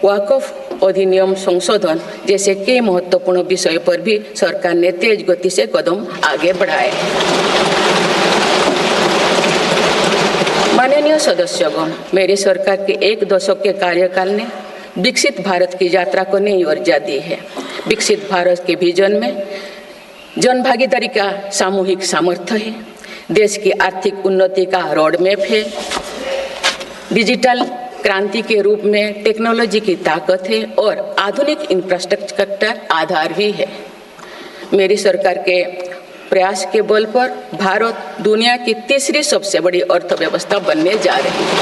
वक्फ अधिनियम संशोधन जैसे कई महत्वपूर्ण विषयों पर भी सरकार ने तेज गति से कदम आगे बढ़ाए। माननीय सदस्यगण, मेरी सरकार के 1 दशक के कार्यकाल ने विकसित भारत की यात्रा को नई ऊर्जा दी है। विकसित भारत के विजन में जन भागीदारी का सामूहिक सामर्थ्य है, देश की आर्थिक उन्नति का रोड मैप है, डिजिटल क्रांति के रूप में टेक्नोलॉजी की ताकत है और आधुनिक इंफ्रास्ट्रक्चर आधार भी है। मेरी सरकार के प्रयास के बल पर भारत दुनिया की तीसरी सबसे बड़ी अर्थव्यवस्था बनने जा रही है।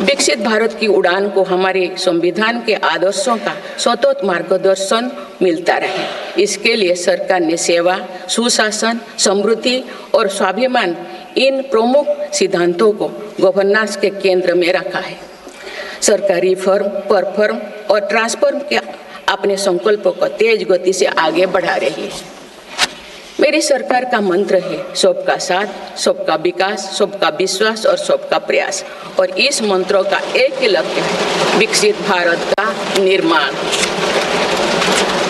विकसित भारत की उड़ान को हमारे संविधान के आदर्शों का सतत मार्गदर्शन मिलता रहे, इसके लिए सरकार ने सेवा, सुशासन, समृद्धि और स्वाभिमान इन प्रमुख सिद्धांतों को गवर्नेंस के केंद्र में रखा है। सरकारी फर्म, परफॉर्म और ट्रांसफॉर्म के अपने संकल्पों को तेज गति से आगे बढ़ा रही है। मेरी सरकार का मंत्र है सबका साथ, सबका विकास, सबका विश्वास और सबका प्रयास, और इस मंत्रों का एक ही लक्ष्य है विकसित भारत का निर्माण।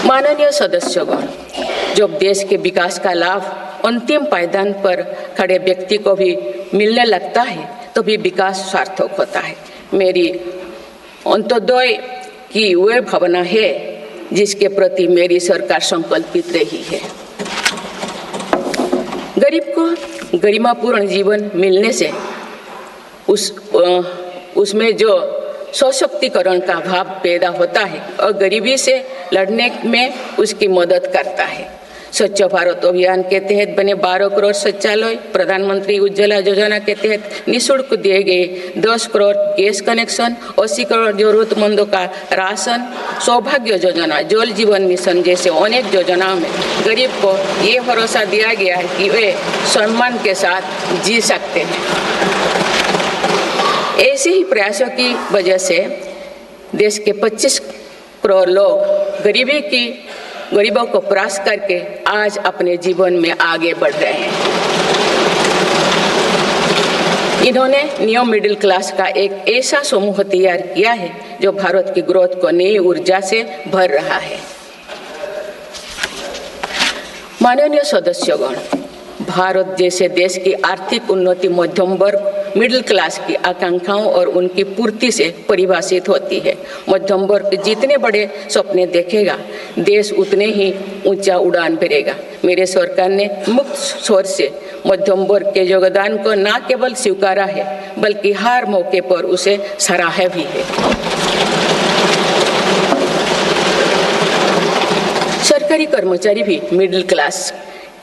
माननीय सदस्यगण, जब देश के विकास का लाभ अंतिम पायदान पर खड़े व्यक्ति को भी मिलने लगता है तो भी विकास सार्थक होता है। मेरी अंत्योदय की वह भावना है जिसके प्रति मेरी सरकार संकल्पित रही है। गरीब को गरिमापूर्ण जीवन मिलने से उसमें जो सशक्तिकरण का भाव पैदा होता है और गरीबी से लड़ने में उसकी मदद करता है। स्वच्छ भारत अभियान के तहत बने 12 करोड़ शौचालय, प्रधानमंत्री उज्ज्वला योजना के तहत निःशुल्क दिए गए 10 करोड़ गैस कनेक्शन, 80 करोड़ जरूरतमंदों का राशन, सौभाग्य योजना, जल जीवन मिशन जैसे अनेक योजनाओं में गरीब को ये भरोसा दिया गया है कि वे सम्मान के साथ जी सकते हैं। ऐसे ही प्रयासों की वजह से देश के 25 करोड़ लोग गरीबों को परास्त करके आज अपने जीवन में आगे बढ़ रहे हैं। इन्होंने न्यू मिडिल क्लास का एक ऐसा समूह तैयार किया है जो भारत की ग्रोथ को नई ऊर्जा से भर रहा है। माननीय सदस्यगण, भारत जैसे देश की आर्थिक उन्नति मध्यम वर्ग मिडिल क्लास की आकांक्षाओं और उनकी पूर्ति से परिभाषित होती है। मध्यम वर्ग जितने बड़े सपने देखेगा, देश उतने ही ऊंचा उड़ान भरेगा। मेरे सरकार ने मुक्त स्वर से मध्यम वर्ग के योगदान को न केवल स्वीकारा है बल्कि हर मौके पर उसे सराहा भी है। सरकारी कर्मचारी भी मिडिल क्लास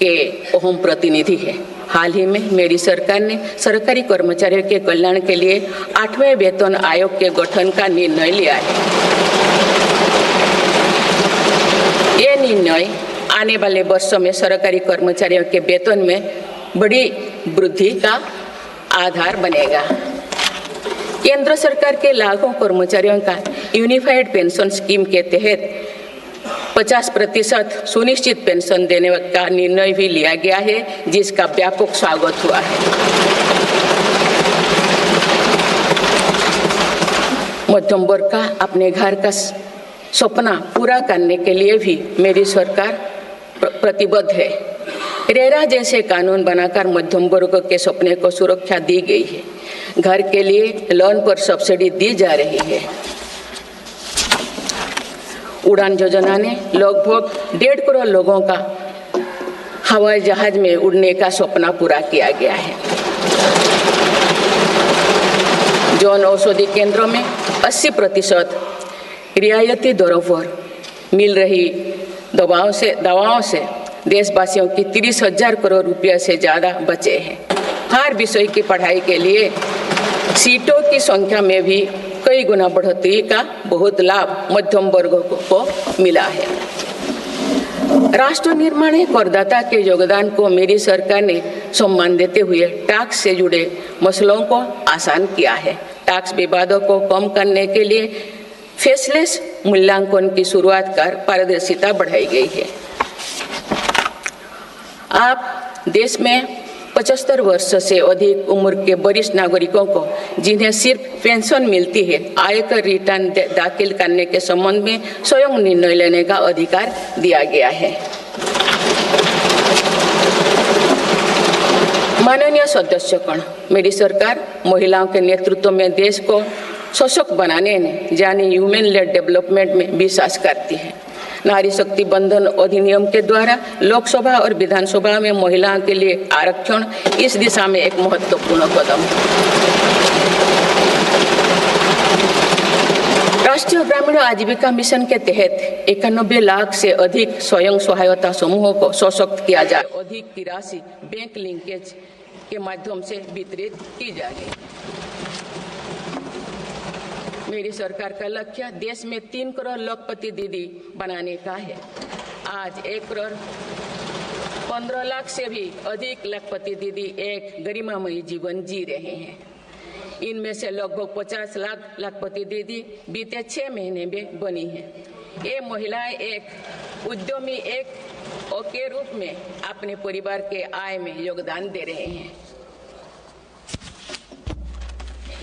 के अहम प्रतिनिधि है। हाल ही में मेरी सरकार ने सरकारी कर्मचारियों के कल्याण के लिए 8वें वेतन आयोग के गठन का निर्णय लिया है। ये निर्णय आने वाले वर्षों में सरकारी कर्मचारियों के वेतन में बड़ी वृद्धि का आधार बनेगा। केंद्र सरकार के लाखों कर्मचारियों का यूनिफाइड पेंशन स्कीम के तहत 50% सुनिश्चित पेंशन देने का निर्णय भी लिया गया है, जिसका व्यापक स्वागत हुआ है। मध्यम वर्ग का अपने घर का सपना पूरा करने के लिए भी मेरी सरकार प्रतिबद्ध है। रेरा जैसे कानून बनाकर मध्यम वर्ग के सपने को सुरक्षा दी गई है। घर के लिए लोन पर सब्सिडी दी जा रही है। उड़ान योजना ने लगभग 1.5 करोड़ लोगों का हवाई जहाज में उड़ने का सपना पूरा किया गया है। जन औषधि केंद्रों में 80% रियायती दरों पर मिल रही दवाओं से देशवासियों की 30,000 करोड़ रुपये से ज़्यादा बचे हैं। हर विषय की पढ़ाई के लिए सीटों की संख्या में भी कई गुना बढ़ोतरी का बहुत लाभ मध्यम वर्ग को मिला है। राष्ट्र निर्माण में करदाता के योगदान को मेरी सरकार ने सम्मान देते हुए टैक्स से जुड़े मसलों को आसान किया है। टैक्स विवादों को कम करने के लिए फेसलेस मूल्यांकन की शुरुआत कर पारदर्शिता बढ़ाई गई है। आप देश में 75 वर्ष से अधिक उम्र के वरिष्ठ नागरिकों को जिन्हें सिर्फ पेंशन मिलती है, आयकर रिटर्न दाखिल करने के संबंध में स्वयं निर्णय लेने का अधिकार दिया गया है। माननीय सदस्यगण, मेरी सरकार महिलाओं के नेतृत्व में देश को सशक्त बनाने यानी ह्यूमन लेड डेवलपमेंट में विश्वास करती है। नारी शक्ति बंधन अधिनियम के द्वारा लोकसभा और विधानसभा में महिलाओं के लिए आरक्षण इस दिशा में एक महत्वपूर्ण कदम है। राष्ट्रीय ग्रामीण आजीविका मिशन के तहत 91 लाख से अधिक स्वयं सहायता समूहों को सशक्त किया जाए। अधिक की राशि बैंक लिंकेज के माध्यम से वितरित की जाएगी। मेरी सरकार का लक्ष्य देश में 3 करोड़ लखपति दीदी बनाने का है। आज 1 करोड़ 15 लाख से भी अधिक लखपति दीदी एक गरिमामयी जीवन जी रहे हैं। इनमें से लगभग 50 लाख लखपति दीदी बीते 6 महीने में बनी है। ये महिलाएं एक उद्यमी के रूप में अपने परिवार के आय में योगदान दे रहे हैं।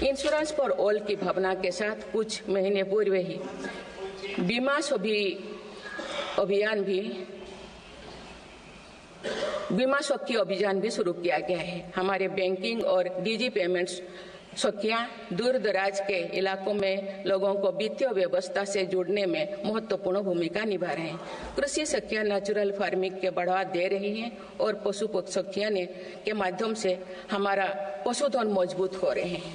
इंश्योरेंस फॉर ऑल की भावना के साथ कुछ महीने पूर्व ही बीमा सखी अभियान भी शुरू किया गया है। हमारे बैंकिंग और डिजी पेमेंट्स सखियां दूर दराज के इलाकों में लोगों को वित्तीय व्यवस्था से जुड़ने में महत्वपूर्ण भूमिका निभा रहे हैं। कृषि सखियां नेचुरल फार्मिंग के बढ़ावा दे रही हैं और पशु सखियां के माध्यम से हमारा पशुधन मजबूत हो रहे हैं।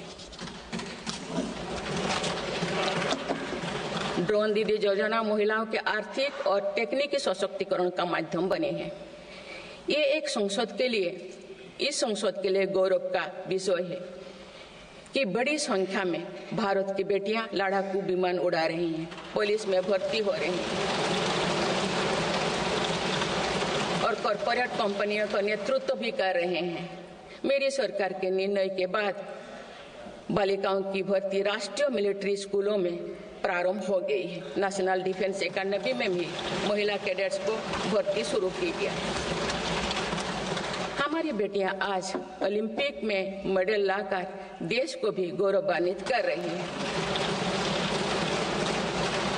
ड्रोन दीदी योजना महिलाओं के आर्थिक और तकनीकी सशक्तिकरण का माध्यम बने हैं। ये इस संसद के लिए गौरव का विषय है कि बड़ी संख्या में भारत की बेटियां लड़ाकू विमान उड़ा रही हैं, पुलिस में भर्ती हो रही हैं और कॉरपोरेट कंपनियों का नेतृत्व भी कर रहे हैं। मेरी सरकार के निर्णय के बाद बालिकाओं की भर्ती राष्ट्रीय मिलिट्री स्कूलों में प्रारंभ हो गई है। नेशनल डिफेंस एकेडमी में भी महिला कैडेट्स को भर्ती शुरू की गई। हमारी बेटियां आज ओलंपिक में मेडल लाकर देश को भी गौरवान्वित कर रही हैं।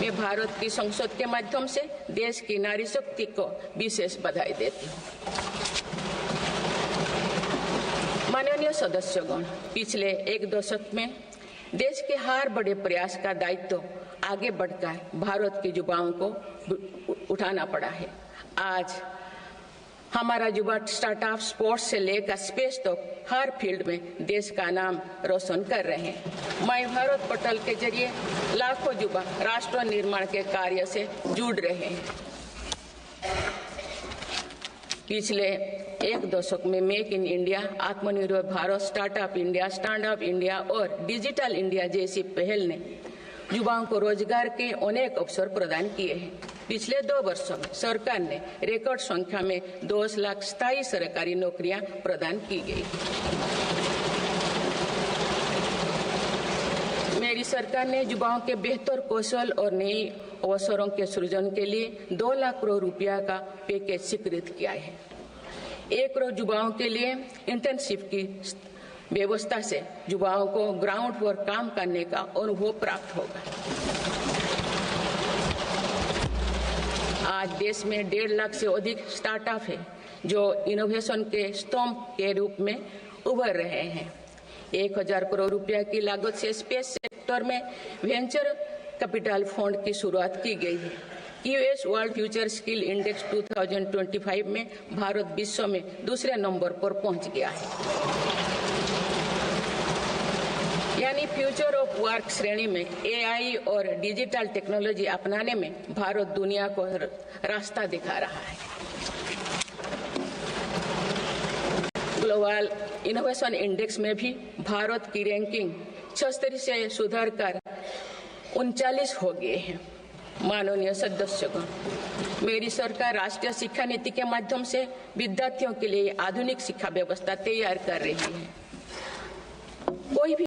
मैं भारत की संसद के माध्यम से देश की नारी शक्ति को विशेष बधाई देती हूँ। माननीय सदस्यगण, पिछले 1 दशक में देश के हर बड़े प्रयास का दायित्व आगे बढ़कर भारत के युवाओं को उठाना पड़ा है। आज हमारा युवा स्टार्टअप स्पोर्ट्स से लेकर स्पेस तक हर फील्ड में देश का नाम रोशन कर रहे हैं। माय भारत पोर्टल के जरिए लाखों युवा राष्ट्र निर्माण के कार्य से जुड़ रहे हैं। पिछले 1 दशक में मेक इन इंडिया, आत्मनिर्भर Bharat, startup India, stand up India और डिजिटल इंडिया जैसी पहल ने युवाओं को रोजगार के अनेक अवसर प्रदान किए हैं। पिछले 2 वर्षों में सरकार ने रिकॉर्ड संख्या में 10 लाख स्थायी सरकारी नौकरियां प्रदान की गई। मेरी सरकार ने युवाओं के बेहतर कौशल और नई अवसरों के सृजन के लिए 2 लाख करोड़ रुपया का पैकेज स्वीकृत किया है। 1 करोड़ युवाओं के लिए इंटर्नशिप की व्यवस्था से युवाओं को ग्राउंड पर काम करने का अनुभव प्राप्त होगा। आज देश में 1.5 लाख से अधिक स्टार्टअप है जो इनोवेशन के स्तंभ के रूप में उभर रहे हैं। 1000 करोड़ रुपया की लागत से स्पेस सेक्टर में वेंचर कैपिटल फंड की शुरुआत की गई है। US world future skill index 2025 में भारत विश्व में दूसरे नंबर पर पहुंच गया है। यानी फ्यूचर ऑफ वर्क श्रेणी में एआई और डिजिटल टेक्नोलॉजी अपनाने में भारत दुनिया को रास्ता दिखा रहा है। ग्लोबल इनोवेशन इंडेक्स में भी भारत की रैंकिंग 76 से सुधार कर 39 हो गए हैं। माननीय सदस्यगण, मेरी सरकार राष्ट्रीय शिक्षा नीति के माध्यम से विद्यार्थियों के लिए आधुनिक शिक्षा व्यवस्था तैयार कर रही है। कोई भी